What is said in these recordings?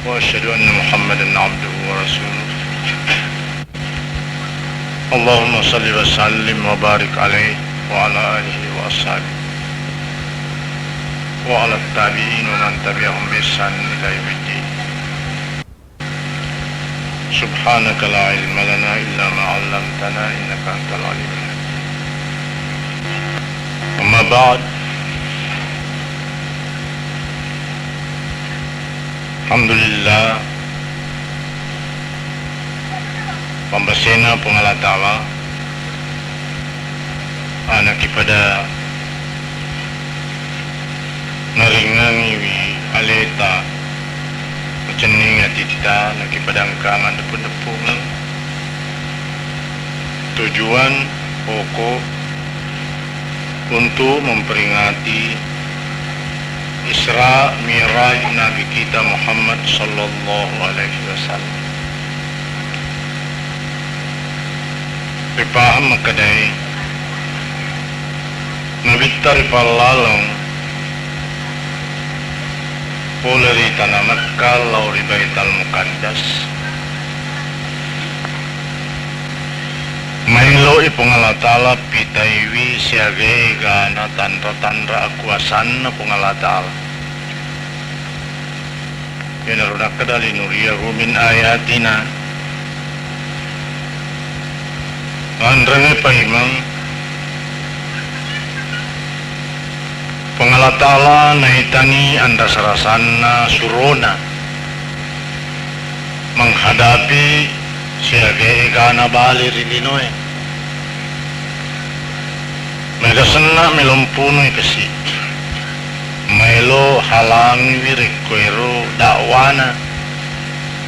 وأشهد أن محمدا عبده ورسوله. اللهم صل وسلم وبارك عليه وعلى آله وأصحابه وعلى التابعين ومن تبعهم بإحسان إلى يوم الدين. سبحانك لا علم لنا إلا ما علمتنا إنك أنت العليم الحكيم. أما بعد، alhamdulillah, pambasena pengalatala anak kepada naringang iwi aleta cening atita nak kepada angkangan depu-depungan tujuan pokok untuk memperingati Isra Miraj Nabi kita Muhammad sallallahu alaihi wasallam. Paham makadai Nabi tarifallalong poleri tanah Makkah lauri Baitul Muqaddas mailo ipungalatala pitaiwi siage gana tanra kuasan pungalatala yanaruna kadali nuriyahu min ayatina andrange paimang pungalatala naitani anda sarasana surona menghadapi siage gana balir ilinoy mega senna melumpunui kesi melo halangi wirikuero dakwana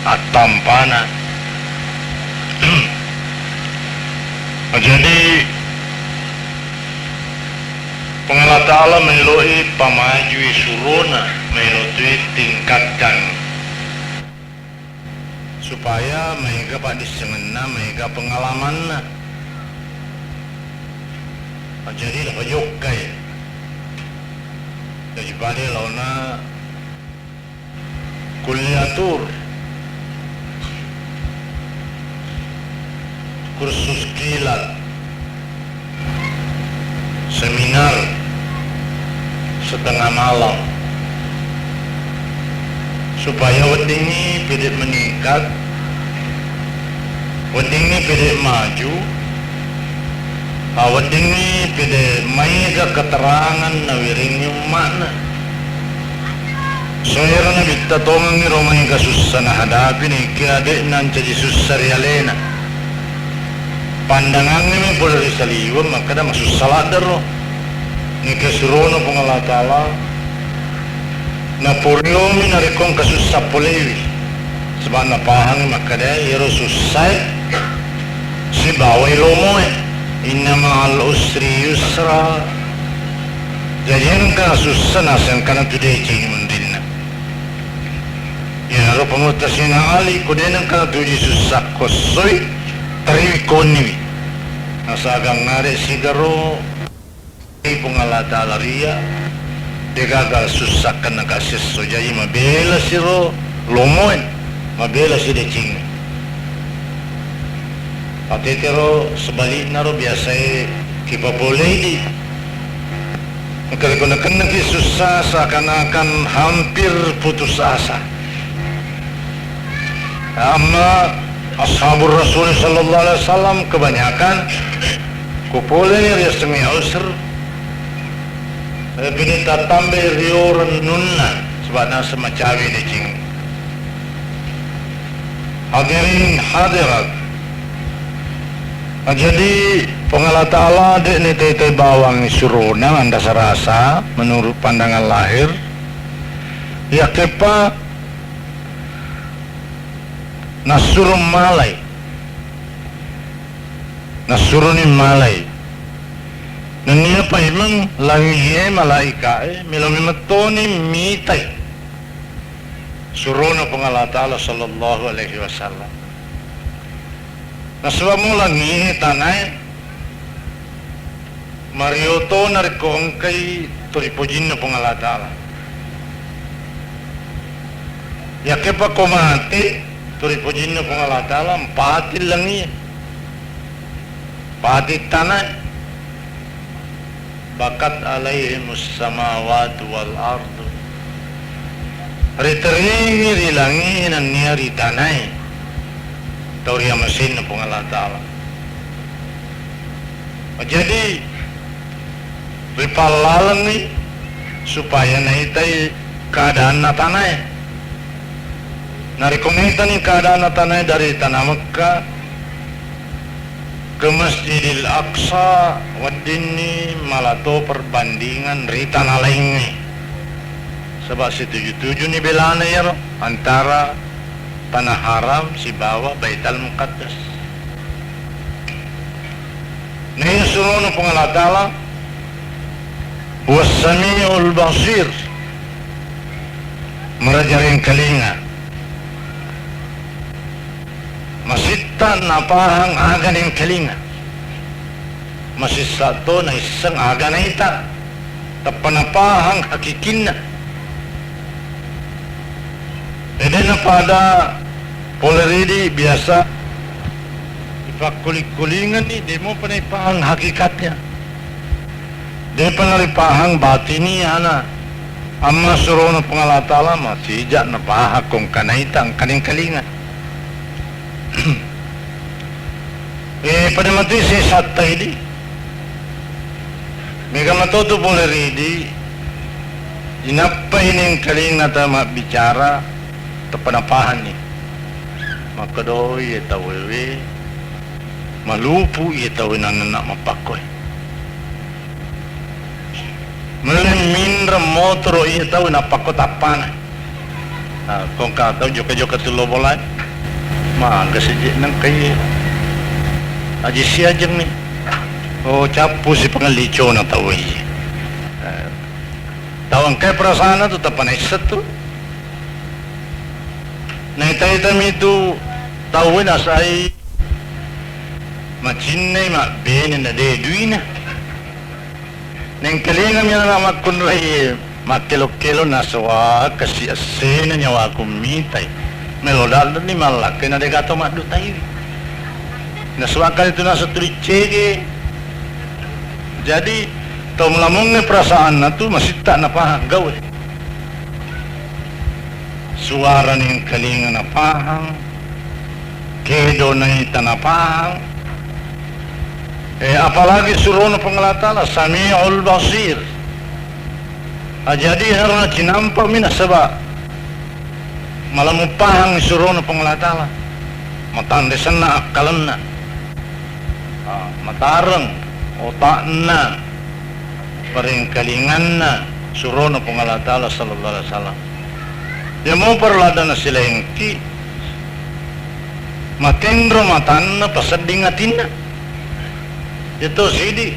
atampana. Jadi pengalat Allah meloi pamajui suruna meloi tingkatkan supaya mereka pada sengena mereka pengalaman jadi dapat yokai jadi pada launa kuliatur kursus kilat seminar setengah malam supaya wedingi pidik meningkat, wedingi pidik maju, wedingi pidik maiga keterangan nawiring yung mana. Soalnya na bitta tongang ni romay ka susah na hadapin kaya di nan jadi susah rialena. Pandangan ni may boleh saliwam makada masusala daro. Ni kesurono pengalatala na puryomi na rikong kasusah polewi sebab na pahang makada iro susah si bawai lomo inna ma'al usri yusra jajan ka susah nasan kana tudai cing mundina ya ro pengutasina ali kudenan kana tuji susah kosoi tariwi koniwi nasagang ngare sigaro pungalata laria degagal susah kena kasis so jadi mabela siro lomoen mabela si decing patetero sebaliknya ro biasa kipa boleh di kalau kena ki susah seakan-akan hampir putus asa. Amma ashabur Rasul sallallahu alaihi wasallam kebanyakan kupolenya dia semi ausr bini tatambe rioran nunna sebabnya semacawi di cing hadirin hadirat. Jadi pengalat Allah dek ni tete bawang suruna anda serasa menurut pandangan lahir ya kepa nasurun malai dan niya pa imang langihe malaika milami matoni mitai suruna pengalat Allah sallallahu alaihi wasallam naswa mo langihe tanay Marioto narikong kay turipojin na pengalat Allah Ya kepa ko mati, turi pujin na kung Allah Ta'ala, patil lang niya. Patit tanay. Bakat alaihimus samawatu wal ardu. Riteringi rilangin ang niya ritanay. Turi amasin na kung Allah Ta'ala. Jadi, ripalalang ni, supaya na itay keadaan na tanay. Narikumita ni keadaan na tanay dari tanah Mekah ke Masjidil Aqsa wadini malato perbandingan rita nalaingi sebab setuju-tuju ni belana ya antara tanah haram si bawah Baitul Muqaddas. Nih suruh nu Allah Ta'ala was-sami'ul basir merajaring kelinga masita napahang aga ng kalinga masih satu na isang aga na ita tapanapahang hakikin na ede na pada poleridi biasa ipakulik-kulingan ni di mo panipahang hakikatnya di panaripahang batini ana amma suruh na pangalatala masijak na pahakong kanaita ang kaning kalinga. Pada mati si satta ini mega matoto boleh ridi inapa ini yang kaling nata mak bicara tepanapahan ni maka doi ya tawewe malupu ya tawe nak mapakoy melemindra motor ya tawe napakot apana kong kataw joka-joka tulo bolay mangga sejak nang kaya aji siajeng ni oh capu si pengalico na tahu iya tawang kaya perasaan tu tapanay satu na itam itu tahu na say machinay makbeni na dedui na nang kalingam yan na makunray makilo-kilo na sawa kasi asena niya wakumitay melodal ni malak kena dia kata mak dutai nasuakan itu nasa tulicege jadi tau melamungnya perasaan na tu masih tak napahang gawe suara ni kalinga napahang kedo na itanapahang apalagi suruh na pangalatala sami'ul basir jadi harana cinampa mina sebab malam upahang suruh na pangalatala matandesan na akalan na matarang otak na paring kalingan na suruh na pangalatala sallallahu alaihi wasallam ya mau perlada na sila yung ti matindro matan na pasadingatin na itu sidi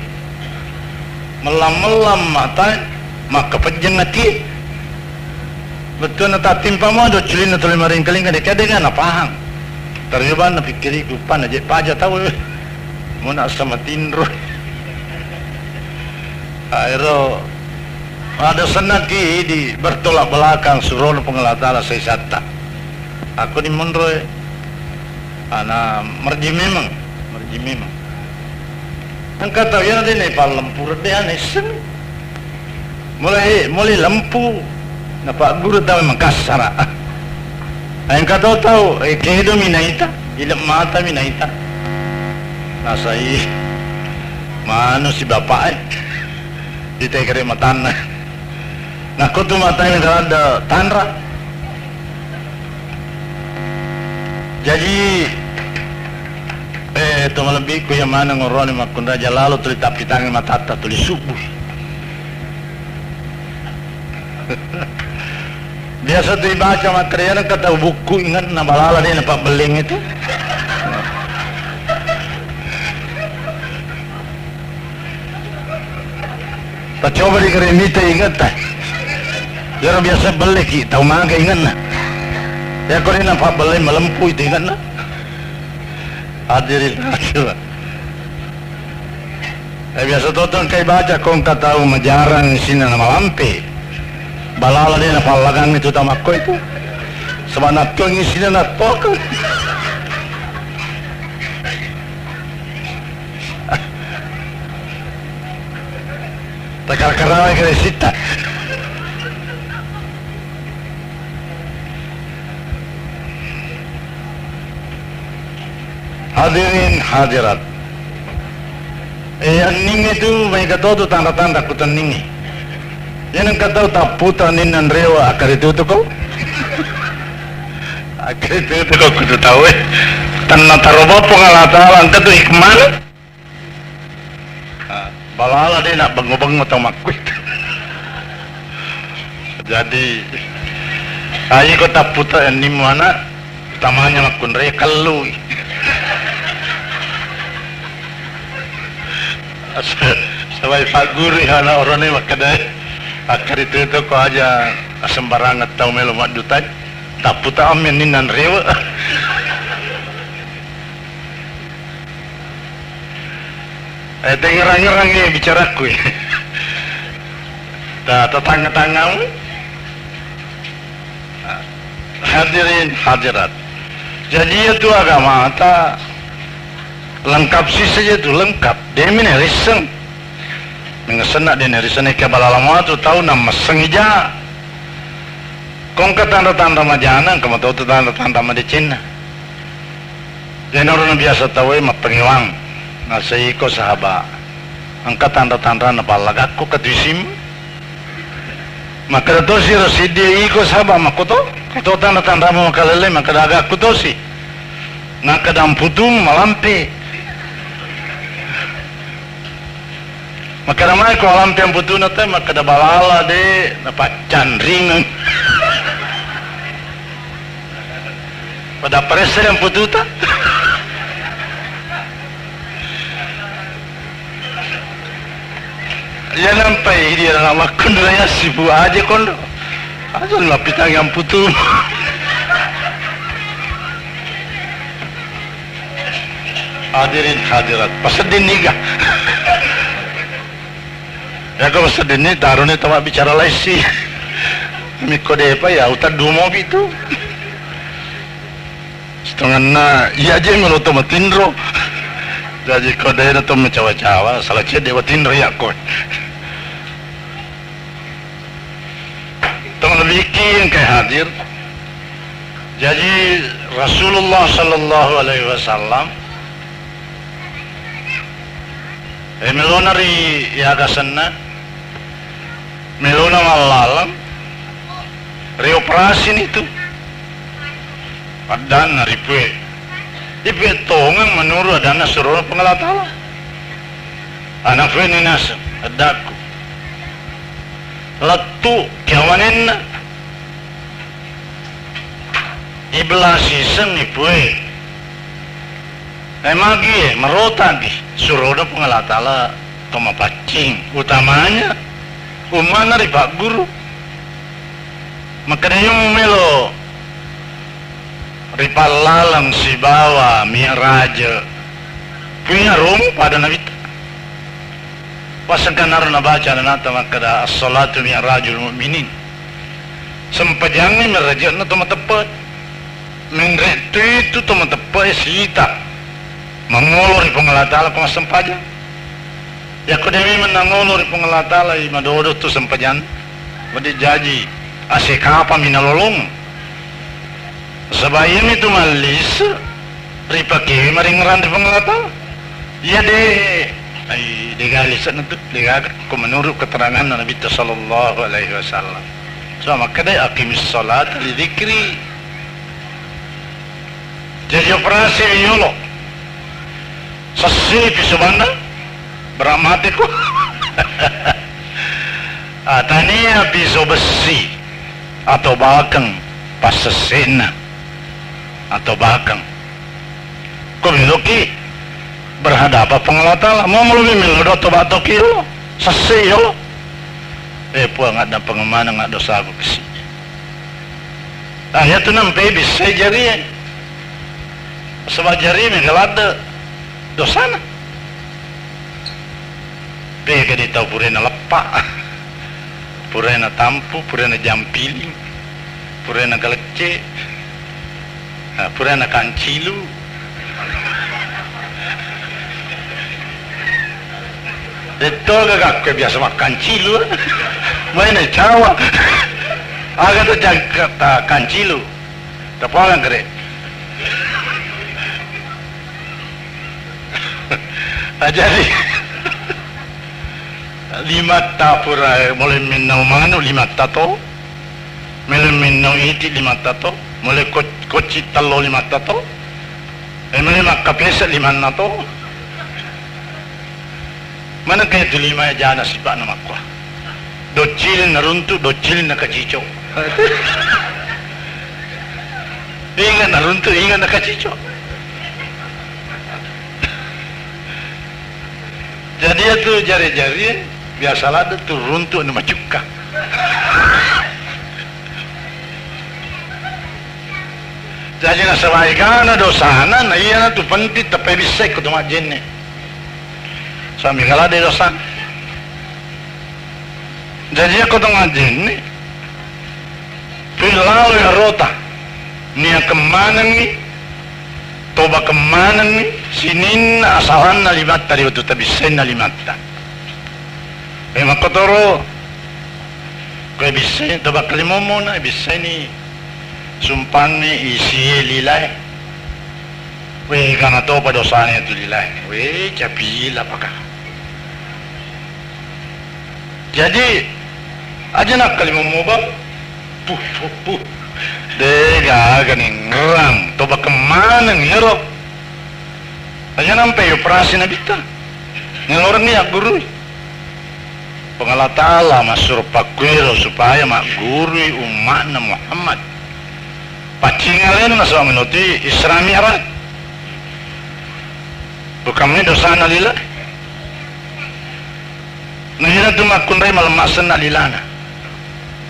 melam-melam mata makapajang nati betul na tatimpa mo do chulin na tuloy maring kalingan kaya nga napahang tarjuban na pikiri kupan aja paja tahu muna sa matindro aero ada senat ki di bertolak belakang suruh na pangalatala sa isata aku ni munro ana merji memang ang kata yan din ay palampur diyan ay sen mulai lampu napagurot daw magkasara ang kata tao ay kedo minaita ilang mata minaita nasa maano si bapak di tayo kare matan na naku tumatay na tanra jadi tumalabik ko yung manang oron ni makunda jalalo tuloy tapitangin matata tuloy subuh biasa tuloy baca material ng kata buku ingat na balala din na pabeling itu coba di keremita ingat tak ya biasa beli ki tahu mangga ingat na ya kau ni nampak beli melempuh itu ingat na hadirin hadirin biasa tonton kay baca kong kataw majarang sina na malampi balala din na palagang itu tamak ko itu Sama nato ngisi na nato ko. Takar-karawai ka resita. Hadirin hadirat. Ang ning itu may katoto tanda-tanda kutan ningi. Yan ang kataw taputa ninan rewa akarituto ko. Akarituto ko kudu tahu tanna taroba pengalatala ang katu hikman. Balala dia nak bengong-bengong atau makwit. Jadi ayo ko taputa ni mana utamanya makun re kallu. Sabay paguri hana orang ni makadai akar itu ko aja sembarangan tau melo madutai taputa amin ninan rewa. Dengerang-ngerang ni bicaraku. Tetangga-tanggamu hadirin hadirat. Jadi itu agama ta lengkap sih saja tu lengkap. Dia mina riseng. Mengesenak dia riseng ke balalama tu tahu nama sengija. Kong ke tanda-tanda majana, kamu tahu tu tanda-tanda madicina. Jadi orang biasa tahu mah pengiwang. Nasa iko sahaba. Angkat tanda-tanda na palagaku katisim. Maka to si rasidi iko sahaba makoto. Ito tanda-tanda mo makalele makadaga kuto si. Nakadam putum malampi. Makaramai ko alam yang putu na tayo makadabalala de napacan ringan. Pada presa yang putu ta. Yan ang pay dia na makon raya sibu aja kondo. Aso lapitang yang putu. Hadirin hadirat pasadin niga. Ya kau pasadin ni taruh ni tawa bicara laisi. Miko de pa ya utar dumo gitu. Setengah na iya aja meloto matindro. Jadi kau daerah tu mencawa-cawa, salah cia dewatin riak kau. Tong lebih yang kayak hadir. Jadi Rasulullah Sallallahu Alaihi Wasallam melona ri yagasanna, melona malalam, ri operasi itu. Padan hari pue. Ibu tongang menurut dana suruh pengalatala. Anak feni nas adaku. Latu kawanin. Iblas iseng ibu. Emagi merota di suruh pengalatala toma pacing utamanya umana ri Pak Guru. Makanya yung melo ripalalang si bawa mi'raja punya rum pada nabi pasakan naruh nabaca na nata makada as-salatu mi'rajul mu'minin sempajangnya mi'raja na tumatepat mengretu itu tumatepat sita mangulur pengalatala kung sempajang ya kudemi menangulur pengalatala madodo tu sempajang wadi jaji asikapa minalolong Sebayam itu malis ripake maringran di pengelatan. Iya deh. Ay digalisan itu digagak ko menurut keterangan Nabi sallallahu alaihi wasallam. So maka dai aqimis salat li dzikri. Jadi operasi yolo. Sasi pisubana beramatiku. Atania piso besi atau bakang pasesena atau bakang kumiluki berhadapan pengelatala mau melalui melodot atau batok kilo sasi yo puang ada pengemana nggak dosa aku kesi ya tu nampai bisa jari sebab jari mengelada dosana pega di tau purena lepak purena tampu purena jampiling purena galece Pura na kancilu. Betul gak aku biasa makan cilu. Mana Jawa. Agak tu jaga kancilu. Tapalan kere. Jadi lima pura mulai minau manu lima tato. Mulai minau iti lima tato. Mulai koci talo lima tato. Mulai makapesa lima nato. Mana kaya tu lima jana sipak nama kuah. Docilin na runtu, docilin na kacico. Ingat na runtu, ingat na kacico. Jadi itu jari-jari biasalah tu runtu na macuka. Jadi na sabaikan na dosana na iya na tu pentit tapi bisa ikut majin ni. Sami kala de dosa. Jadi aku tengah jin ni. Pilalu ya rota. Nia kemana ni? Toba kemana ni? Sinin asalan na limat tadi waktu tapi sen na limat ta. Makotoro. Kau bisa toba kalimomo na bisa ni. Sumpan ni isi lilai. Weh kana toba dosanya tu lilai. Weh capila pakah. Jadi aja nak kali memubah puh dega ganing ngerang toba kemana ngero aja nampai operasi na bita ngorang ni guru pengala ta'ala masur pakwero supaya mak guru umat na Muhammad pacingalen na sa minuti Islami arat bukan ni dosa na lila. Nahina tu makundai malam masan na lilana.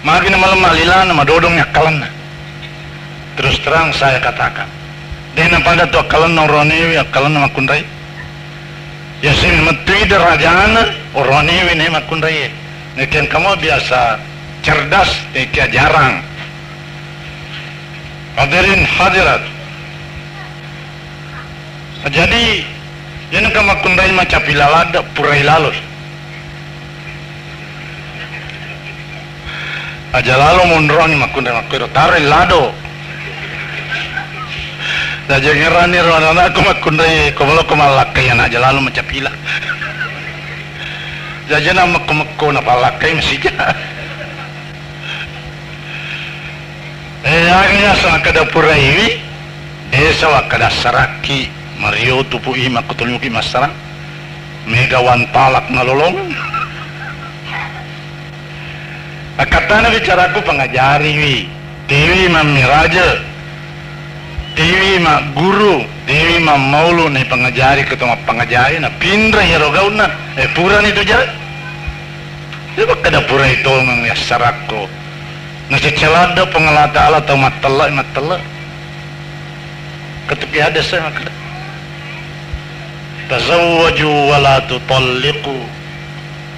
Magina malam lilana madodong akalan na. Terus terang saya katakan. Dena pada tu akalan na oroniwi akalan na makundai. Ya sin matui derajana oroniwi ne makundai. Nekian kamu biasa cerdas, nekian jarang. Hadirin hadirat. Jadi yang kamu makundai macam pilalada purai lalus. Aja lalu mundroni makunda makuro tarik lado. Saja ngerani rona aku makunda komalo komalakai aja lalu macam pila. Saja nama komako napalakai masih. Akhirnya sa kada purai desa wakada saraki Mario tupu ima kutunyuki masarang megawan talak nalolong. Katana bicaraku pengajari wi, dewi mami raja, dewi ma guru, dewi ma maulu nih pengajari ketemu pengajari na pindra ya rogauna, pura nih tu jalan. Dia kada pura itu ngang ya sarako, nasi celada pengelata ala atau matala, ketepi ada saya kada. Tazawwaju wala tutalliqu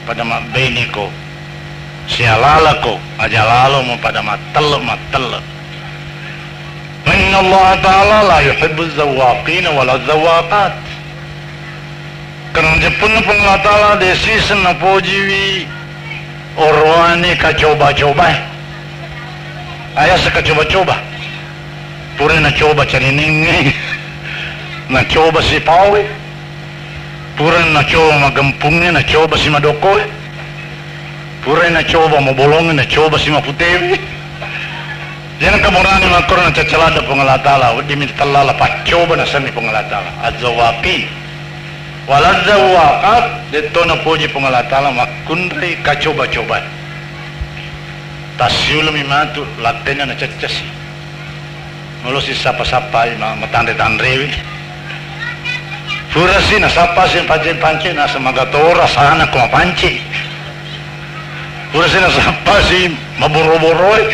pada mak bainiko. Sialalako aja lalu mau pada matal. Inna Allah Ta'ala la yuhibbu zawaqina wala zawaqat. Karena Jepun Allah Ta'ala desi senapojiwi orwani kacoba-coba. Ayah sekacoba-coba. Pura na coba cari ningi. Na coba si pawe. Pura na coba magempungnya, na coba si madokoe. Pura na coba mau bolongin, na coba si maputewi. Jangan kamurani makor na cacalada pengalatala. Diminta talala pa coba na sani pengalatala. Azawaqin. Walazawaqat dito na puji pengalatala makundray kacoba-coba. Tasyul mimatu latenya na cacasi. Mulu si sapa-sapa matande-tandrewi. Pura si nasapa si pancin-pancin nasa magatora sana kumapanci. Pura si nasapa si maburo-buroi.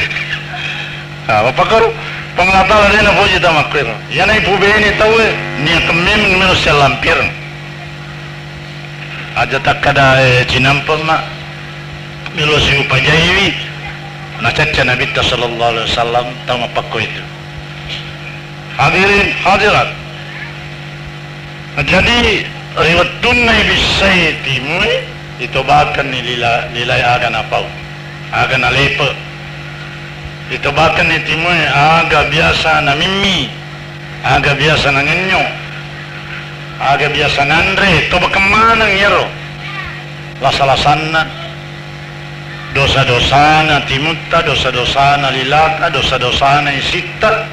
Mapakaro pengatala rin na puji tamakir. Yan ay pubeni tawe niya kamim minus siya lampir. Aja tak kada cinampang ma milo si upajaiwi. Nacaca Nabi sallallahu alaihi wasallam tama pakko itu. Hadirin hadirat. Jadi riwayat tunai bisai timui itobakan ni lilai agan apa? Agan alepa. Itobakan ni timui aga biasa na mimi, aga biasa na ngenyo, aga biasa nandre. Ito kemana ngero? Lasalasan dosa-dosa na timutta, dosa-dosa na lilaka, dosa-dosa na isita.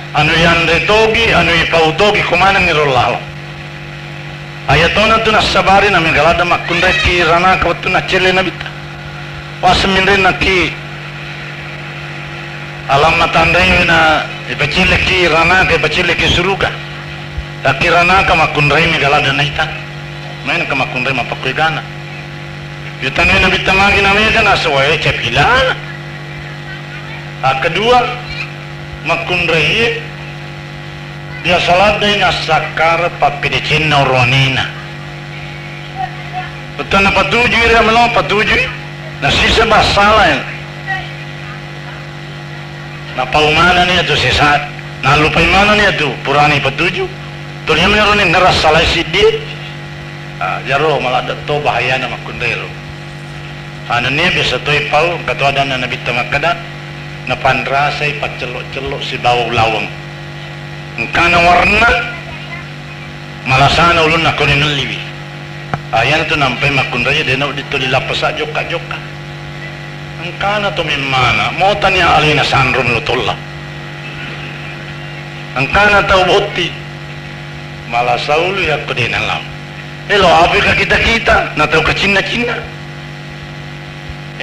Anu yang retogi, anu ipautogi kumana ngero lalo. Ayatona tu nasabari na megalada makundaki rana kawatu na cele na bita. Wasaminre na ki alam matandai na ipacile ki rana ke ipacile ki suruga. Taki rana ka makundrai megalada na ita. Main ka makundrai mapakui gana. Yutanai na bita magi na mega na sawai cepilana. Kedua makundrai dia salat na sakar papidicin na ronina. Betul na patuju ira melong patuju na sisa basala na paumana niya tu sisa na lupa imana niya tu purani patuju tunya meron ni ngeras salah sidi jaro malada to bahaya na makundero ano niya bisa to ipau katuada na nabita makada na pandrasay pacelok-celok si bawang lawang kana warna malasana ulun na kunin liwi ayan tu nampai makundraya denau dito dilapas sa joka-joka ang kana to mimana mo tanya alina sanrum lutulla ang kana tau buti malasaulu ya ko din alam elo abi ka kita na tau ka China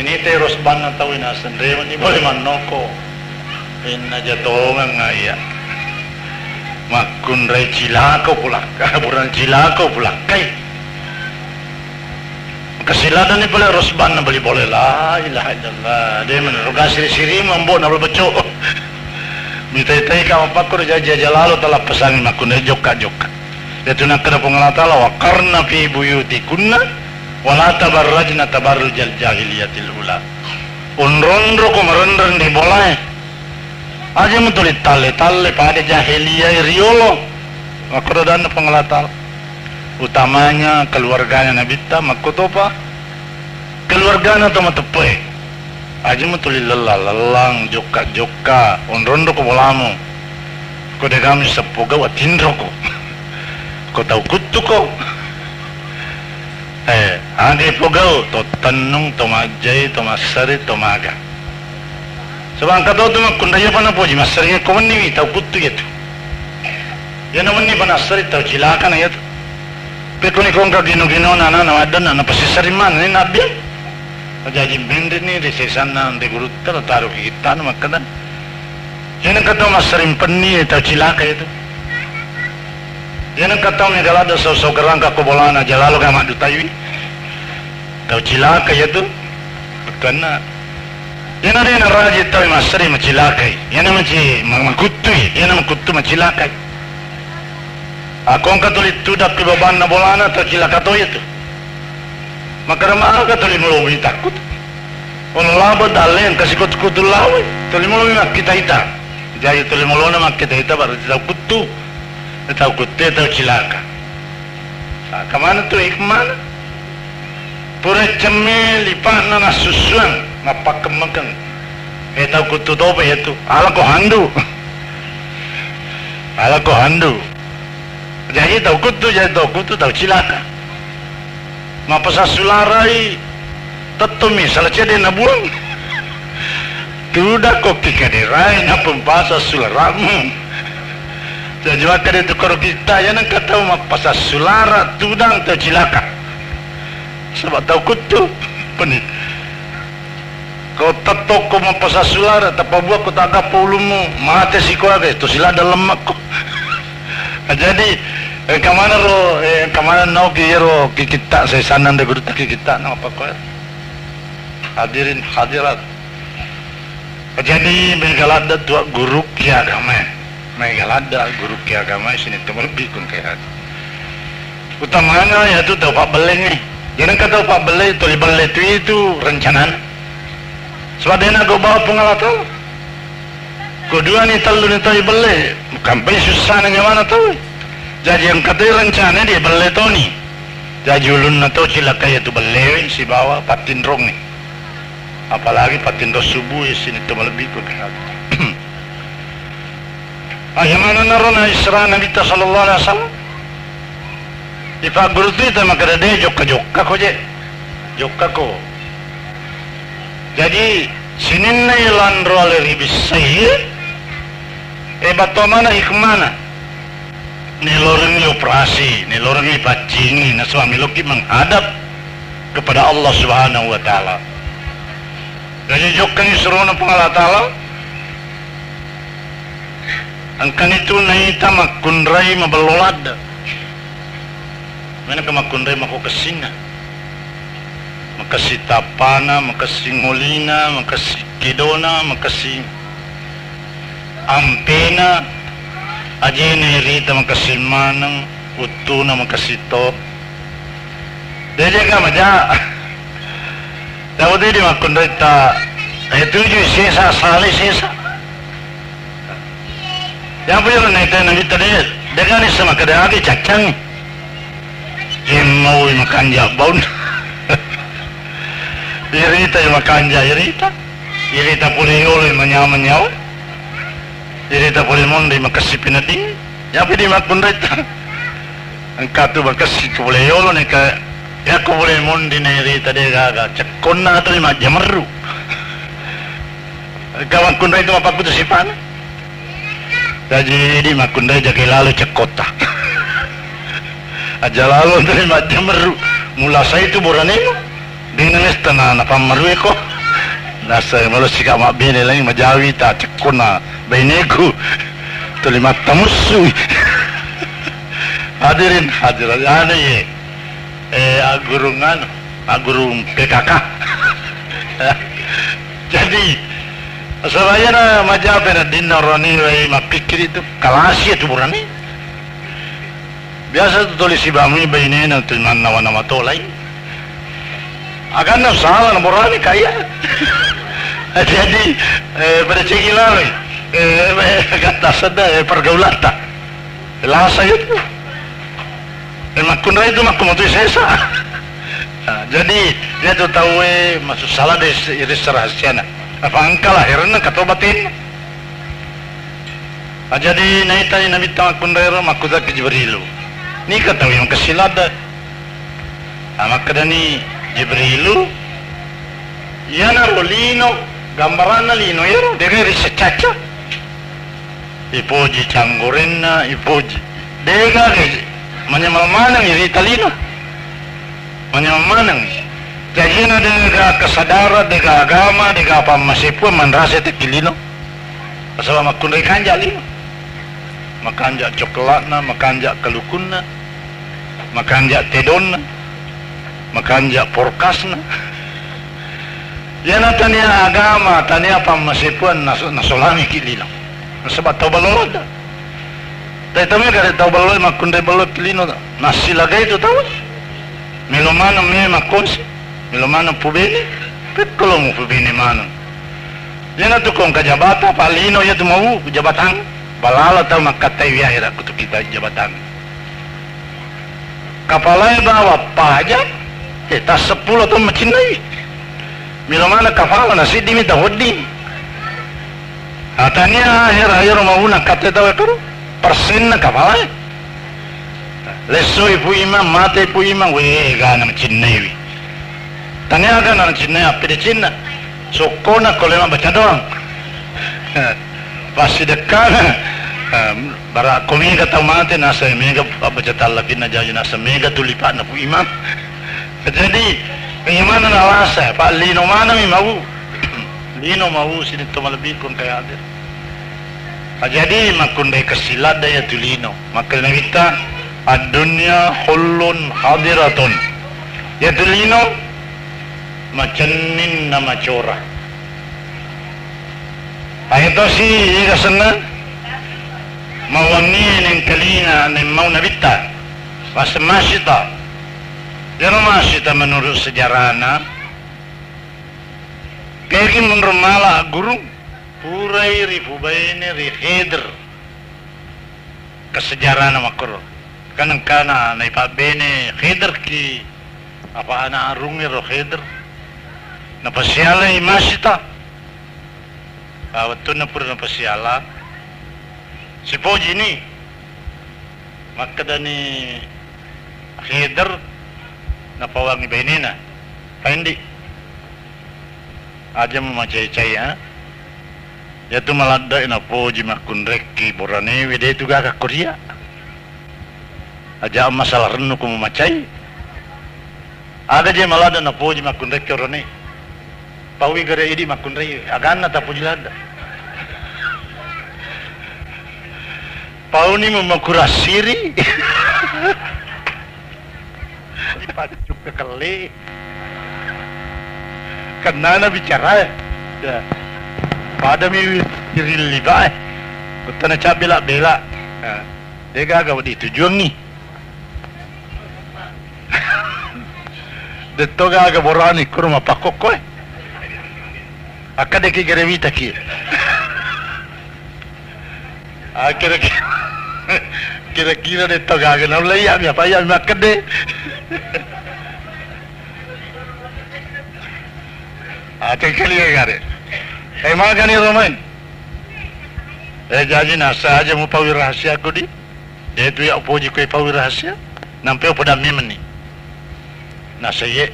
ini teros ban na tau inasan rewan ni boleh manoko inna jatong ngaya makundrai cilako pulak buran cilako pulak kai kasiladan ni boleh rosban na beli boleh la ilaha illallah dia meneroga siri-siri mambo na berbeco mitai-tai ka mapakur jaja lalu telah pesan makundrai joka-joka dia tunang kena pengalata wa karna fi buyutikunna wala tabarrajna tabarrujal jahiliyatil ula unrondro ko marendren di boleh aja mentulit tale pada jahiliyah riolo makrodan pengelatal utamanya keluarganya nabita makotopa keluarganya to matepe aja mentulit lelang joka onrondo ko bolamu ko de kami sepoga watindro ko tau kutu ko ade pogau to tanung to majai to masari to maga sebab kata tu mak kundaya pana poji masarnya kawan ni tahu kutu gitu. Ya namun ni pana sari tahu cilakan ayat. Pekoni kongkau gino na ada na pasisari mana ni nabi. Jadi bende ni di sana di guru taruh kita nama kata. Jangan kata masarim penni tahu cilaka itu. Jangan kata ni kalau ada sosok kerangka kobolana jalalo kamak dutawi. Tahu cilaka itu. Karena yana na raji tawi masari macilakai yana makutui yana makutu macilakai akong katulit tudak kibaban na bolana ta cilaka to itu maka ramah katulit mulumi takut on labo dalen kasi kutu lawe tulit mulumi makita ita jadi tulit mulona makita ita baru tahu kutu tahu cilaka kamana tu ikmana pura cemil lipat na susuan napakemakan tahu kutu dobe itu ala ko handu jadi tahu kutu tahu cilaka mapasa sularai tetumi salah cede nabuang tuda ko kikadirai na pempasa sularamu jadi wakade tu karo kita ya nang kata mapasa sulara tudang tahu cilaka sebab tahu kutu penit kau tatok ko mapasasulara tapabua ko taka pulumu mate si ko age to sila dalam ko jadi kamana no kiro kita sa sanan de guruta kita no apa ko hadirin hadirat jadi megalada tua guru ki agama megalada guru ki agama sini temur bikun kayak utamanya ya tu tahu pak beleng ni jangan kata pak beleng to libel itu rencana sebab dia nak bawa pengalatan Kedua ni telu ni tahu beli, kampai susah nanya mana tahu. Jadi yang kata rencana dia beli tahu ni. Jadi ulun na tahu cilaka ya tu beli si bawa patin rong ni. Apalagi patin do subuh sini tu lebih ke kan. Yang mana narona Isra Nabi sallallahu alaihi wasallam. Ipa guru tu itu maka ada jokka ko je. Jokka ko. Jadi sinin na ilan roler ibis saya. Bato mana hikmana? Nilorong operasi, nilorong pacingi, na suami loki menghadap kepada Allah Subhanahu Wa Taala. Jadi jokkan isro na Allah Taala. Angkan itu naita makunrai mabelolad. Mana ka makunrai mako kesina. Makasi tapana, makasi ngolina, makasi kidona, makasi ampena, ajene rita makasi manang, utuna makasi to. Dede ka maja. Dapat di makundai ta. Itu ju sesa sali sesa. Yang punya naita nabi tadi, dengan ni sama kada agi cacang. Mau makan jabon. Irita yang makan irita. Irita pulih oleh menyawa. Irita pulih mondi makasih pinating. Ya pidi makun rita. Angkat tu makasih pulih oleh neka. Ya ko pulih mondi na irita dia gaga. Cekon na tu lima jameru. Kawan kun rita mapak tu sipan. Jadi di makun rita lalu cekota. Aja lalu terima jameru. Mula saya itu buraneno. Dengan istana na pamaru ko. Nasa malu sika mak bini lagi majawi ta cekona baineku. Tu lima tamusu. Hadirin ane ye. Agurung PKK. Jadi saya na majabe na dinarani wai mapikir itu kalasi itu burani. Biasa tu tulis si bami bainena tu nama tolai. Akan na salah na burani kaya. Jadi pada cekilan kata sada pergaulan tak. Lasa itu. Makun itu makun itu sesa. Jadi dia tu tahu masuk salah dari rahasiana. Apa angkal akhirnya katobatin. Jadi naita Nabi tamakun rero makuda ke Jibrilu. Ni kata yang kesilada. Maka ni Jibrilu yana rolino gambaran lino yero dere risecaca. Ipoji canggorenna ipoji. Dega ke manyamal-manang iri talino. Manyamal-manang. Jadi na dega kesadaran dega agama dega apa masipu manrasa tekilino. Asal makun kanja lino. Makanja coklatna, makanja kalukunna, makanja tedonna, makanja porkasna. Yan tania agama, tania pamasipuan nasolami kilino. Sebab tau balolod. Tapi kami kada tau balolod makundai balolod kilino. Nasi lagay itu tahu. Milomano me makonsi, milomano pubini, pitkulong pubini mano. Yan tu kong kajabata palino ya tu mau jabatan. Balala tahu makatai wiahira kutu kita jabatan. Kapalai bawa pajak, kita 10 tu macinai. Bila mana kapala nasi diminta hoding. Atanya akhir mau nak kata tahu itu persen nak kapalai. Leso ibu imam mati ibu imam weh gana macinai. Tanya gana macinai apa di Cina? Sokona kolema baca doang. Pasti dekat bara komika tamate nasa mega baca talaki na jadi nasa mega tulipan na po imam. Jadi iman na alasa pak lino mana mi mau lino mau sini to malabin kon kaya adir. Jadi makundai kesilada ya tulino maka nabita ad-dunya hullun hadiratun ya tulino macanin na macora. Ito si Ikasana mawangin ng kalina ng mau nabita basta masita pero masita menurut sejarah na kaya menurut mala gurung Uray rifubayne rihedr kesejarah nama koro kanang kana na ipabene heder ki apa ana arungi ro heder na pasiala imasita awatun na pura na pasiala si Poji ni makadani heder na pawang ni benina hindi aja mamacay-cay ha yaitu malada ina Poji makunreki borane wede itu gak Korea aja masalah renu ku mamacay aga je malada na Poji makunreki orane pawi gare idi makunreki agana ta Poji lada pauni memakurasiri ipacuk ke kali kenana bicara ya pada mi dirili bae kutana cabela bela dia gagal di tujuan ni detto gagal borani kurma pakokko akade ki garevita ki kira-kira detto gagal na ulay ya pa ya makade kali gare magani Romain jaji nasa aja mau pawi rahasia aku di dia tu ya Poji kue pawi rahasia nampai pada mimeni nasa ye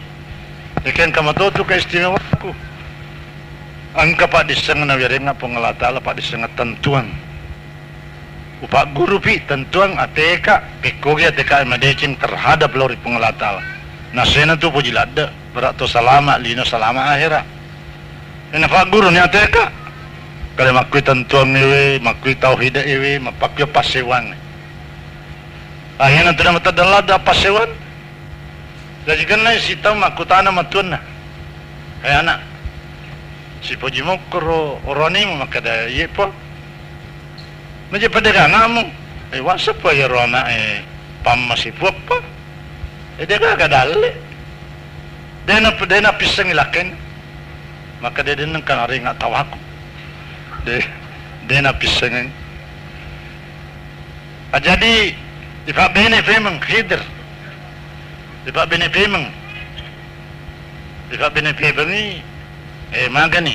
ikan kamato tu keistimewa aku angka pak diseng na wirenga pengelatala pak diseng tentuan upak guru pi tentuan ateka pekogi ateka madecing terhadap lori pengelatala nasena tu Poji lada berato salama lino salama akhirat ina pak guru ni ateka kalau makui tentuan iwe makui tauhid iwe mapakyo pasewan akhirnya tidak matadala da pasewan jadi kena si tahu makutana matuan na anak si Poji mokro oroni makada ye po meje pada ngamu wasa po ya rona pamasi po pa dega kadale dena pisang ilaken maka dia denang kan ari nggak tahu aku dia napisang jadi di Pak Bene memang hider di Pak Bene memang ni magani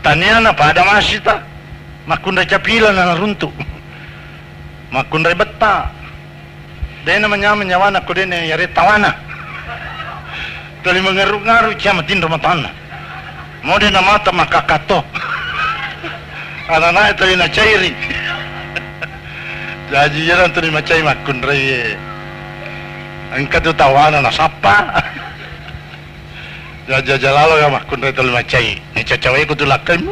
taniana pada masita makundra capila na runtu makundra betta dia namanya menyawana ko dene yare tawana kali mengaruh-ngaruh ciamatin rumah tanah mau dia mata makakato anak-anak itu na cairi jadi jalan terima cai makun raya angkat tu tawana na sapa jaja jalalo ya makun raya terima cai ni cacawai ku tu lakem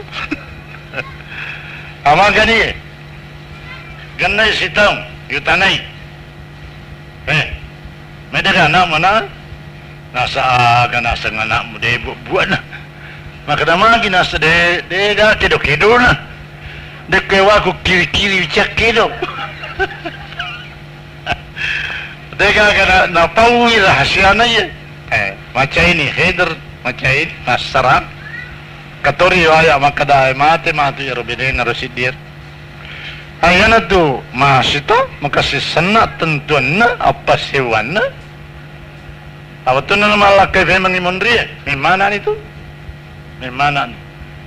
ama gani ganai sitang yutanai medera anak mana nasa aga nasa nganak mo de buat na makadamagi nasa de ga kedo na de kewa ko kiri cak kedo de ga na pawi rahasia na ye macam ini heder macam ini nasara katori waya makada mate ya robine na rosidir ayana tu masito makasi sana tentuan na apa sewan na awatun na malakay memang imundri mana itu memana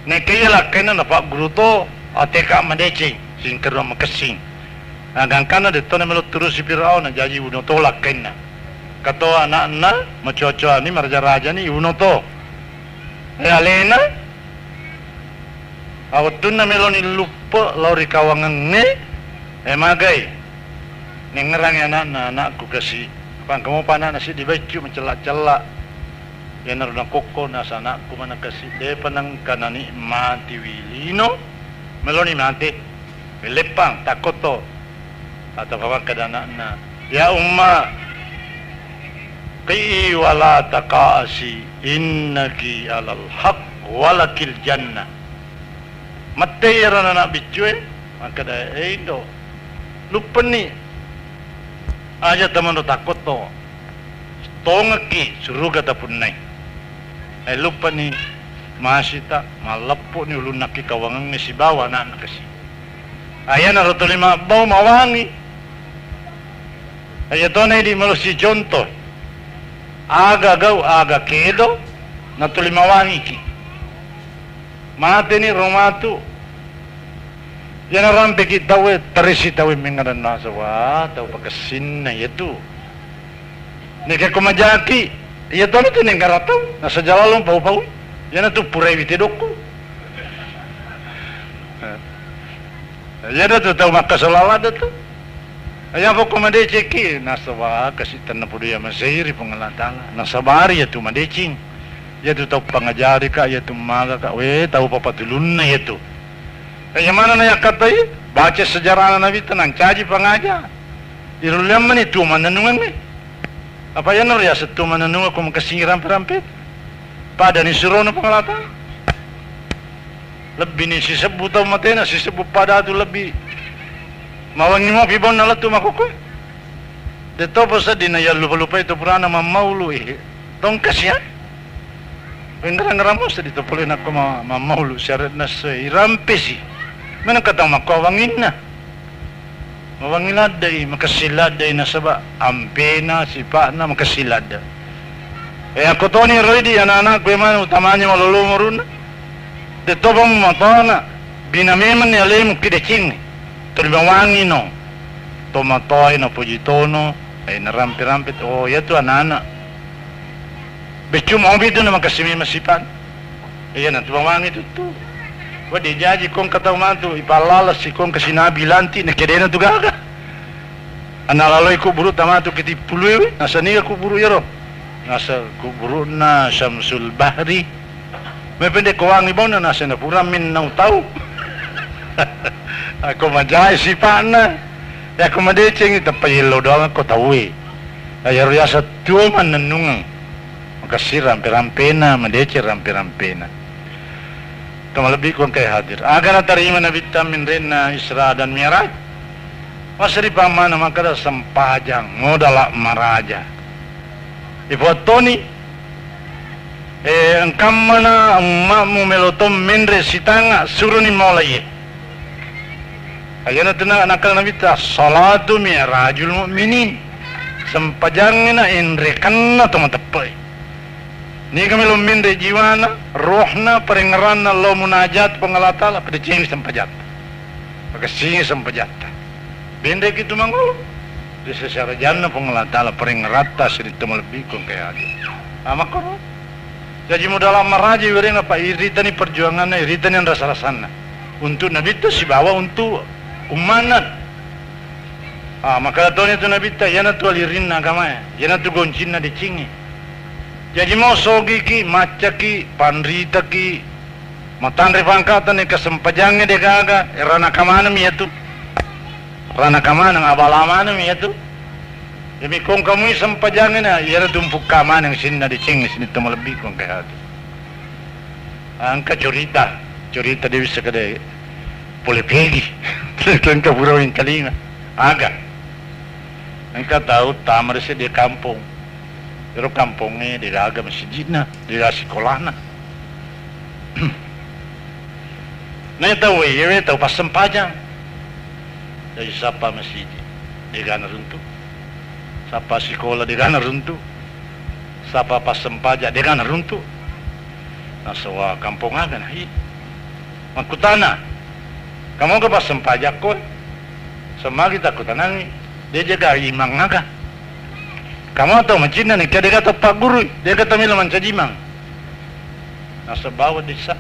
nekaya lakay na napak guru to ateka madece singkero makasing agang kana dito na melot terus si Pirao na jaji uno to lakay na kato anak na macoco ni marja-raja ni uno to alena awatun na meloni lupa lauri kawangan ne magay nengerang anakku kasih pang kamu pana nasi dibacu mencelak-celak ya naruna koko nasa anakku mana kasih de panang kanani mati wilino meloni mati lepang takoto atau bawang kadana na ya umma qi wala taqasi innaki alal haq walakil jannah matayra na bicuin maka da indo lupani aja teman tu takut to tongaki suruga tapun nai lupa ni masita malapo ni ulun nakikawangan ni si bawa na kasi. Ayan na roto lima baw mawangi. Ayato na hindi malo si Jonto. Aga gaw, aga kedo, natuli mawangi ki. Mati ni Romatu. Yan na rampe ki tawe, tarisi tawe mingaran nasa wa, tawe pagkasin na yato. Nika kumajaki, yato na ito nengkarataw, nasa jalalong pau-pau. Yan na ito puray bitidok ko. Yan na ito tawe makasalalada ito. Ayan po kumadecheki, nasa wa, kasi tanah po diya masahiri pangalatala. Nasa bari yato madeching. Yato tawe pangajari ka, yato maga ka, tawe papatulun na yato. Kaya mana na yakatay, baca sejarah na nabi tanang caji pangaja. Irulam man itu mananungan ni. Apa yan ya satu mananungan kung makasingirang perampit. Pada ni surono pangalata. Lebih ni sisebut tau matena, sisebut pada tu lebih. Mawangi mo pibon na latu makuko. Dito po sa din na lupa-lupa ito purana mamaulu eh. Tong kasya. Pindarang-ramos dito puli na ko mamaulu syarat na sa irampesi. Mana katang makawangin na. Mawangilad day, makasilad day na saba. Ampena, sipa na, makasilad. Eh ako to ni Roydi, anak-anak ko yung utamanya malulumurun na. Dito pa mo matawa na. Binamiman ni alay mo kidaching. Tulibawangi no. Tomatoy na pujitono. Ay narampi-rampit. Oh, yato anak-anak. Becu mau bido na makasimi masipan. Ayan ang tumawangi dito. Wadi jaji kong katauman tu ipalalas si kong kasinabi lanti na kedena tu gaga. Analaloy ko buru tama tu kiti puluwi. Nasa niya ko buru yaro. Nasa kuburu na Syamsul Bahri. May pende ko ang ibaw na nasa napuramin na utaw. Ako majay si pana. Ako madecheng itapayilo doang ako tawi. Ayaro ya sa tuman nanungang. Makasir rampe-rampena, madece rampe-rampena. Kamalabik kong kay hadir. Aga na tarima na vitamin rin na Isra dan Mi'raj. Masari pa man naman kada sampajang, modala maraja. Ibuat Tony, ang kamana ang mamu melotom menre sitanga suruh ni mulai. Ayan na tinang anakal na vita, salatu mi'rajul mu'minin. Sampajang na inrekan na tumatapay. Ni kami luminde jiwana, rohna, peringaran na lo munajat pangalatala, pada cing sampajat. Pagkasingi sampajat. Bende gitu mangulo. Di secara jana pangalatala, peringarata, sedito malebih kong kaya aja. Amak ko no? Jadi modal maraji, wering apa, irita ni perjuangan na, irita ni ang rasa-rasana. Untuk nabi itu si bawa untuk umanat. Maka dato nito nabi ita, yan na tu alirin na kamay. Yan na tu goncin na di cingi. Jadi mau sogi ki, maca ki, panrita ki, matanri pangkatan ni kesempajangnya dia gaga, rana kamana mi itu, rana kamana abalamana mi itu. Jadi kong kamu sempajangnya na, ia tumpuk kamana yang sini di cing sini tu lebih kong kaya itu. Angka cerita dia bisa kada boleh pergi, angka pura yang kalinga, agak. Angka tahu tamar sih di kampung. Pero kampungnya diraga masjid na, diraga sekolah na. Nah tahu ya, tahu pas sempajang. Dari siapa masjid, dia na runtuh. Siapa sekolah dia na runtuh. Siapa pas sempajang dia na runtuh. Nasawa kampung aga na hit. Magkutana, kamu ka pas sempajang ko. Sama kita kutanang, dia jaga imang aga. Kamu tahu macam ni, dia kata Pak Guru, dia kata milaman cajimang. Nasa bawah desa.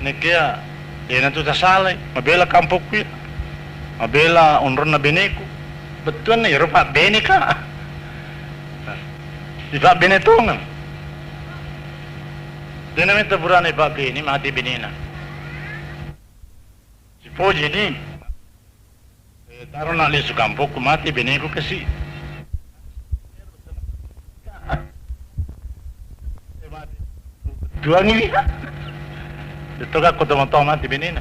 Nekia, dia nanti tersalai, mabela kampung ku, mabela unron na beneku. Betul ni, rupa beneka. Di Pak Benetongan. Dia nama taburan ni Pak Beni, mati benina. Si Poji ni, taruh nak lesu kampung ku mati beneku kasi. Dua ni ito ka ko tomato mati benina.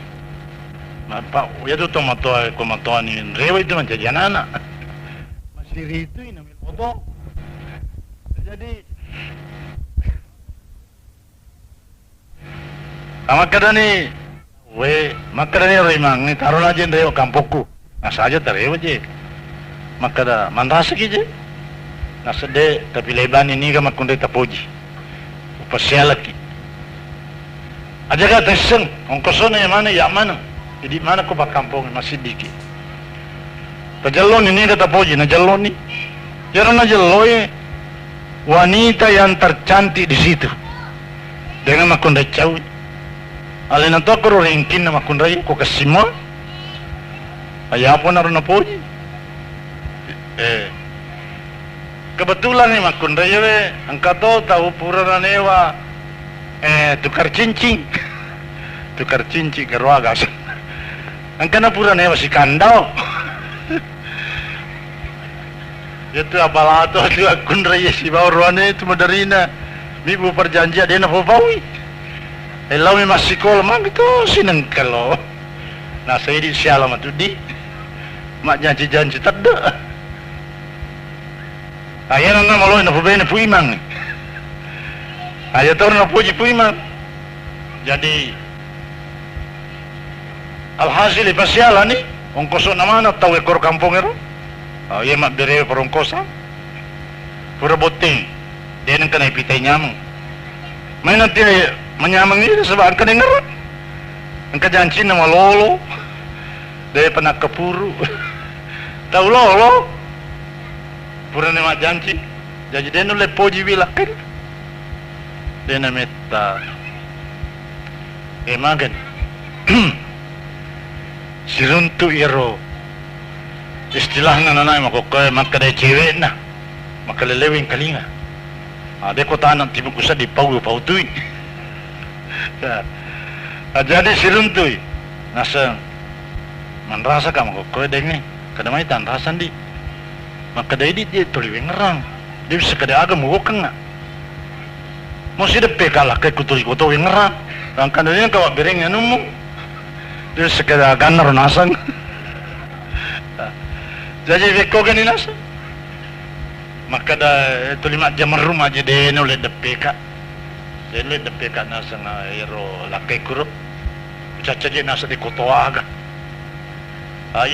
Mapa, ya tu tomato ni rewa itu macam janana. Masih itu ini namanya foto. Jadi makada ni makada ni rimang ni taruh aja ndeo kampungku nasa aja tarewa je makada manrasa kije nasa de tapi leban ini ka makunde tapoji upasialaki aja ka teseng ongkosona ya mana jadi mana ko pak kampung masih dikit Pajalon ini kata Poji, najalon ni. Jarang najaloi wanita yang tercantik di situ. Dengan makunda cawi. Alina to ko ringkin na makunda ko kasimo. Aya po na ron na Poji. Kebetulan ni makunda yewe angkato tahu pura na newa tukar cincin. Tukar cincin kerwagas. Angkana pura newa si kandau. Itu abalato tu akun raya si bawrwane tu madarina mi bu perjanjian dia na pawi elau mi masikol mang itu sinengkelo na saya di sialam tu di mak janji tadda ayana na malo na pubene puimang ayator na puji puimang jadi alhasil ipasiala ni ongkoso naman at tahu ekor kampung ero iya mak bere perongkosa pura boting dia nang kena ipitai nyamang main nanti menyamang ini sebab angka denger angka janji nama lolo dia pernah kepuru tahu lolo pura nama janji jadi dia nolak poji bilakan dia nameta magan siruntu iro istilahnya nanay makukoy makada cewek na makalelewing kalinga ade ko tanang tibuk usa di pautuy jadi siruntuy nasa manrasa ka makukoy deng ni kadamay tan rasan di makada di dia tuliwing ngerang dia bisa kada aga mugokang nga mo sidepe kala kay kutuli ko wing ngerang ang kananya kawa bereng anu mo dia sekada ganar nasang jadi beko gani nasa maka da itu 5 jam rumah aja deh oleh depeka jadi depeka nasa na ero lakai kuro caca je nasa di kotoaga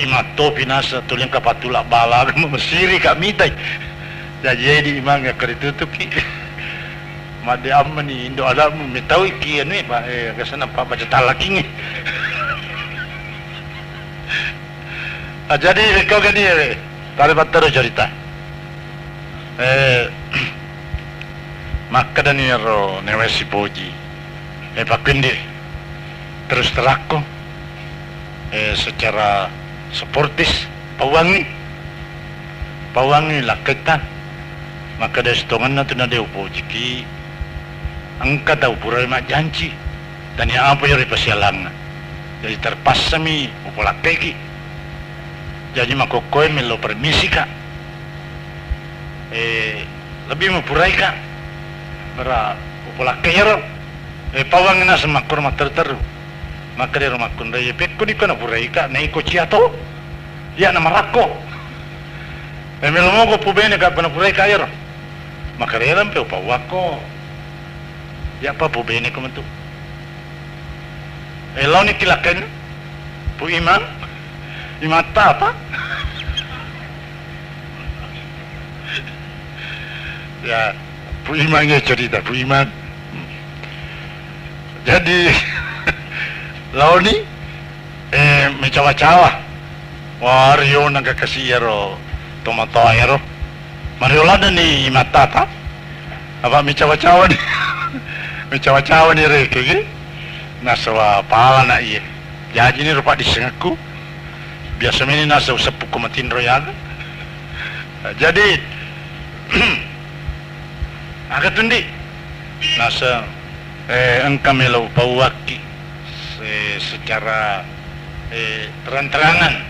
imato pinasa tuling kapatula balaga mesiri kami tay jadi di imangnya keritutuki made amani indo adamu metawi kian ni ba kasana pa baca talaking jadi kau gani tali battero cerita maka dan ero newesi Poji pakindi terus terako secara sportis pawangi laketan maka da stongan na tunade Poji ki angka tahu pura mak janji dan yang apa yang dipasialang jadi terpaksa mi upolakeki jadi makokoy melo permisi kak lebih mempurai kak bara upolakero pawang na semakor terteru maka di rumah kunda ye pekko di kana purai kak nei ko ciato ya na marako melo mo ko pubene kak pana purai kak yero maka di ram pe upawako ya apa pubene ko mentu law ni kilaken pu iman imata apa? Ya, Bu Imannya cerita, Bu Iman. Jadi, launi, mencawa-cawa. Wario nagkakasiya ro, tumatawa ro. Mariola na ni imata ta? Apa mencawa-cawa ni? Mencawa-cawa ni reke, nasa pala na iya. Jadi ni rupa disengaku. Biasa ini nasa usap kumatin royaga jadi agak tundi nasa engkau melau pawaki secara terang-terangan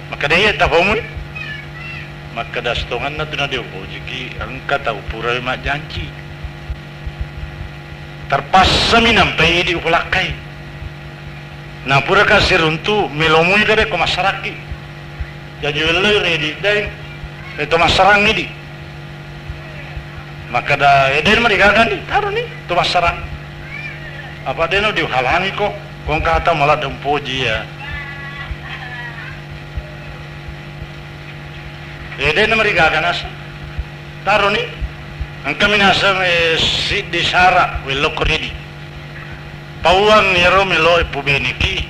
maka dia tak faham maka dah setongan na tunade Poji engkau tahu pura mak janji terpaksa minampai di upalakai na pura kasir untuk melomui kade ko masaraki jadi wele redi dai itu masarang ini maka da eden mereka kan di taruh ni tu masarang Apa dia no dihalangi ko? Kung kata malah dempoji ya. Dia na marigaga nasa. Taro ni. Ang kami nasa si di Sara wilok redi. Pauang niro milo ipubeniki.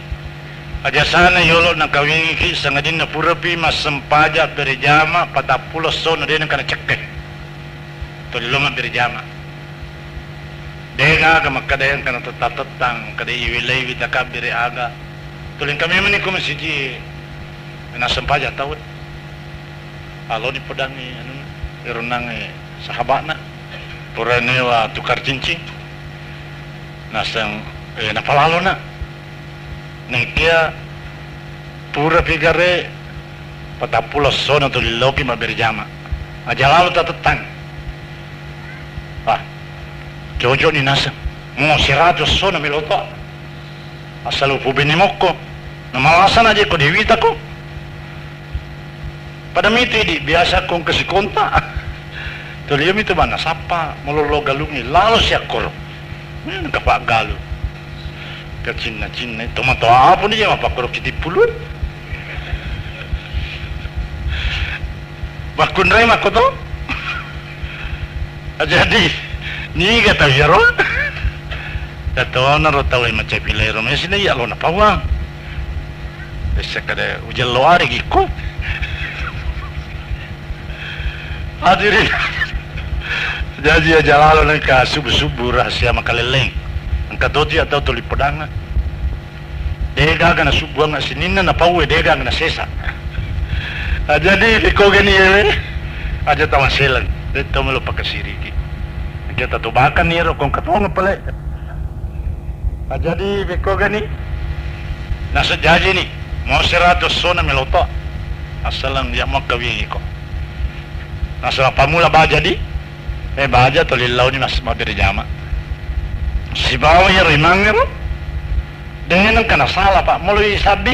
Aja sana yolo na kawingi ki sangadin na purapi mas sempaja berjama 40 son dia kana cekke. Tolong berjama. Denga ka makadayan kana tatatang kada iwilay vitaka bere aga. Tuling kami mani ko masiji na sempaja tawud. Alo di pedang ni anu irunang sahabat na. Purane wa tukar cincin. Nasang napalalo na. Nengkia pura pigare 40 son atau liloki ma berjama. Aja lalu tatetang. Jojo ni nasa. Mo 100 son miloto. Asal upu binimoko. Namalasan aja ko diwita ko. Pada miti di biasa kong kasi konta. Tuliam itu mana sapa mololo galungi lalu siya koro. Kapak galu. Kacina-cina tomato apa nih ya mapakorok citi pulut bakunrai makoto jadi ni kata jaro kata na rotawai macapilero mesina ya lo na pawang desa kada ujal loare giko hadirin jadi aja lalu nih subuh-subuh rahasia makaleleng kadoti atau tuli pedanga dega kana subuang na sinina na pawe dega na sesa jadi iko gani yewe aja tawaselan dito mo lo pakasiriki kita tubakan niro kung katonga pala jadi iko gani nasa jaji ni mo 100 sona meloto asalang ya mo kawingi ko nasa pamula ba jadi baja tolilaw ni mas mabirjama si bawa ya rimangir dengan kena salah pak melalui sabi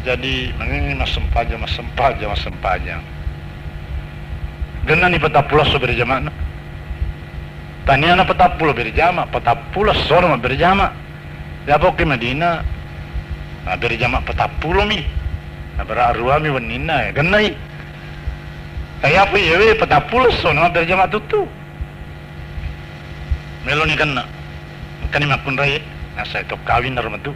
jadi ini mas sempaja dengan ni peta pulas so berjama taniana peta pulo berjama peta pulas sore ma berjama ya pokok Madinah berjama peta pulo mi beraruami wanina genai kayak apa ya peta pulas sore ma berjama tutu meloni kan kani makun rai nasa itu kawin narmatu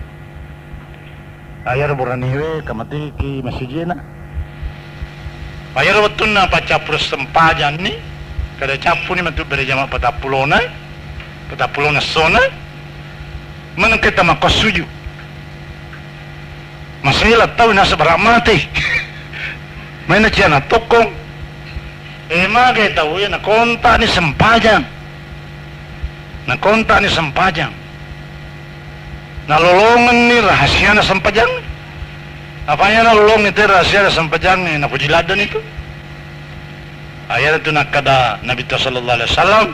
ayar boraniwe kamati ki masjidna ayar watun na paca sempajan ni kada capu ni matu berjama 40 sona mana kita makasuju masih tahu nasa beramati mana ciana tokong emang kita tahu ya na konta ni sempajan na konta ni sempajang nalolongan ni rahasia na sempajang apanya nalolong itu rahasia na sempajang ni na pujiladan itu ayat itu nakada Nabi sallallahu alaihi wasallam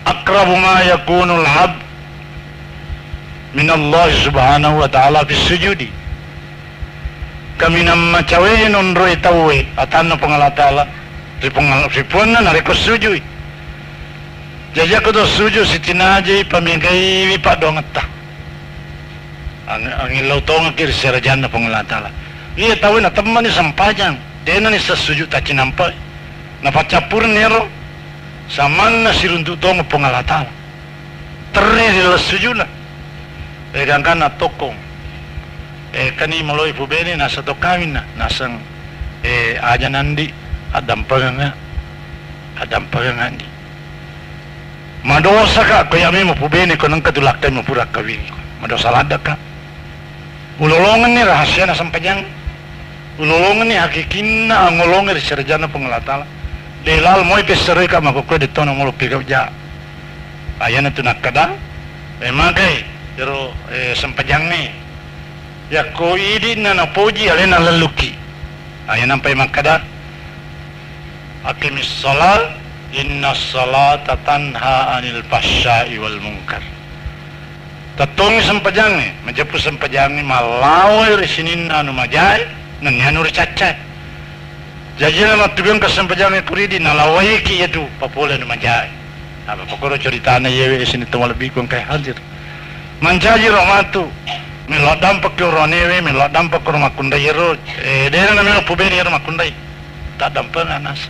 akrabu ma yakunul abd min Allah subhanahu wa ta'ala bis sujudi kami nama cawe non roi tawe atan na pangalatala ripuan na narikos sujui Jajak ko do suju si tinajay pamigay wipa do ngata. Ang ilaw to nga kiri sirajan na pangulatala. Iya tahu na teman ni sampajang. Dena ni sa suju ta cinampay. Napacapur nero. Saman na sirundu to nga pangulatala. Terri la suju na. Gangkan na tokong. Kani maloy pubeni nasa to kawin na. Nasang aja nandi. Adam paganga ni. Madosa ka kaya mi mo pubeni ko nang kadulakay mo pura kawin ko. Madosa lada ka. Ulolongan ni rahasia na sampajang. Ulolongan ni hakikin na ang ulongan ni sarjana pangalatala. Delal mo ipeseroy ka makukwe dito na mo lupigaw dya. Ayan na ito nakada. Magay. Pero sampajang ni. Ya ko idi na napoji alin na laluki. Ayan ang pay makada. Akimis salat. Inna salata tanha anil fahsya'i wal munkar. Tatong sampajang ni, majapu sampajang ni malaway resinin na numajay, nangyano recacay. Jadi na matugang ka sampajang ni kuridi nalaway ki yadu papula numajay. Apa pokoro ceritanya yewe sini temu lebih kong kay hadir. Manjaji romatu. Melo dampak yo ronewe, melo dampak rumah kundai ro. Dera na melo pubeni rumah kundai. Tak dampak anas.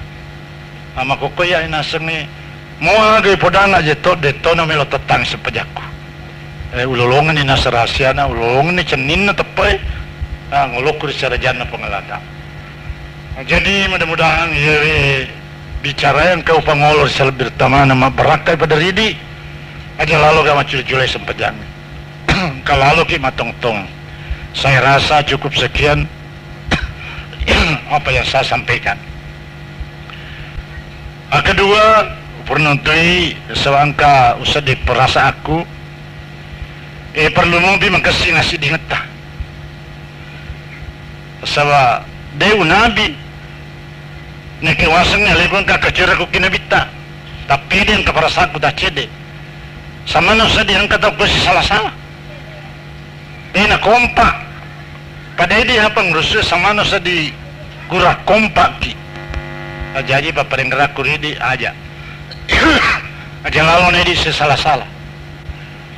Ama kokoya inaseng ni. Mua gay podana je to de to na melo tetang sepajaku. Ulolongan ni nasa rahasia na, ulolongan ni cenin na tepai. Ngolokur secara jana pengelada. Jadi mudah-mudahan yewe bicara yang kau pangolor selebir tamana ma berakai pada ridi. Aja lalu gak macul-culai sempejang. Kalau ki matong-tong, saya rasa cukup sekian apa yang saya sampaikan. Kedua, pernuntui sewangka usah diperasa aku, perlu mobi makasih ngasih dingeta. Sawa dewa nabi, nekewasangnya lekon kakacura ku kinabita, tapi dia yang keperasa aku dah cede. Sama nasa dia yang kata aku si salah-salah. Na kompak pada ini apa ngurusi sama nasa di kurang kompak ki jadi paparing gerak kuridi aja aja lalu ini si salah-salah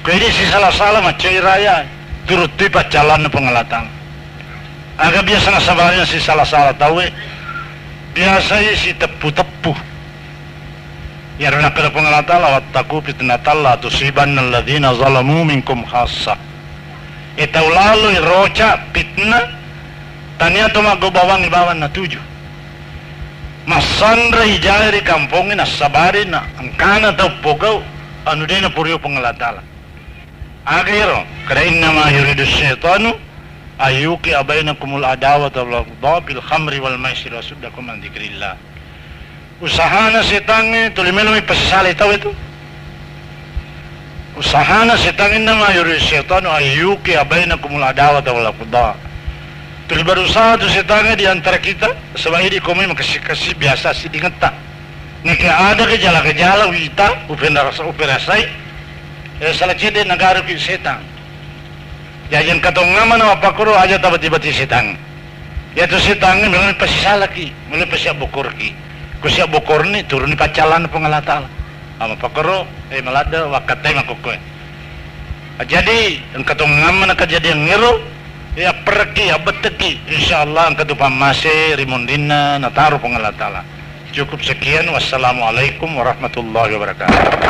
kuridi si salah-salah macai raya turut tiba jalan pengelatang agak biasa nasabarnya si salah-salah tahu biasanya si tepu-tepu ya rana kada pengelatang lawat taku fitnatalla tusibanna alladhina zalamu minkum khassa Itau lalu roca fitnah tania to magobawang ibawan na tujuh masandra hijari kampongin asabari na angkana tau pogau anu dena puriyo pengelatala agero kada inna ma yuridu syaitanu ayuki abainakumul adawat wal baghdha bil khamri wal maisir wasuddakum an dzikrillah usahana setange tulimelo mi pasisali tau itu usahana setan innama yuridu syaitanu ayyuki bainakumul adawat wal baghdha. Tuli berusaha tu setannya di antara kita sebagai di kami makasih biasa si dingeta. Nek ada gejala-gejala wita uperasai salah cede negara ki setan. Jajan katong ngaman apa kuro aja tiba-tiba setan. Ya tu setan ni memang pasti salah ki, mulai pasti bokor ki. Ku siap bokor ni turun di pacalan pengalatala. Ama pakaro malada wakatay makukoy. Jadi engkatong ngaman kejadian ngiro ya pergi ya beteki insyaallah engkatu pamase rimondina nataru pengalatala. Cukup sekian wassalamualaikum warahmatullahi wabarakatuh.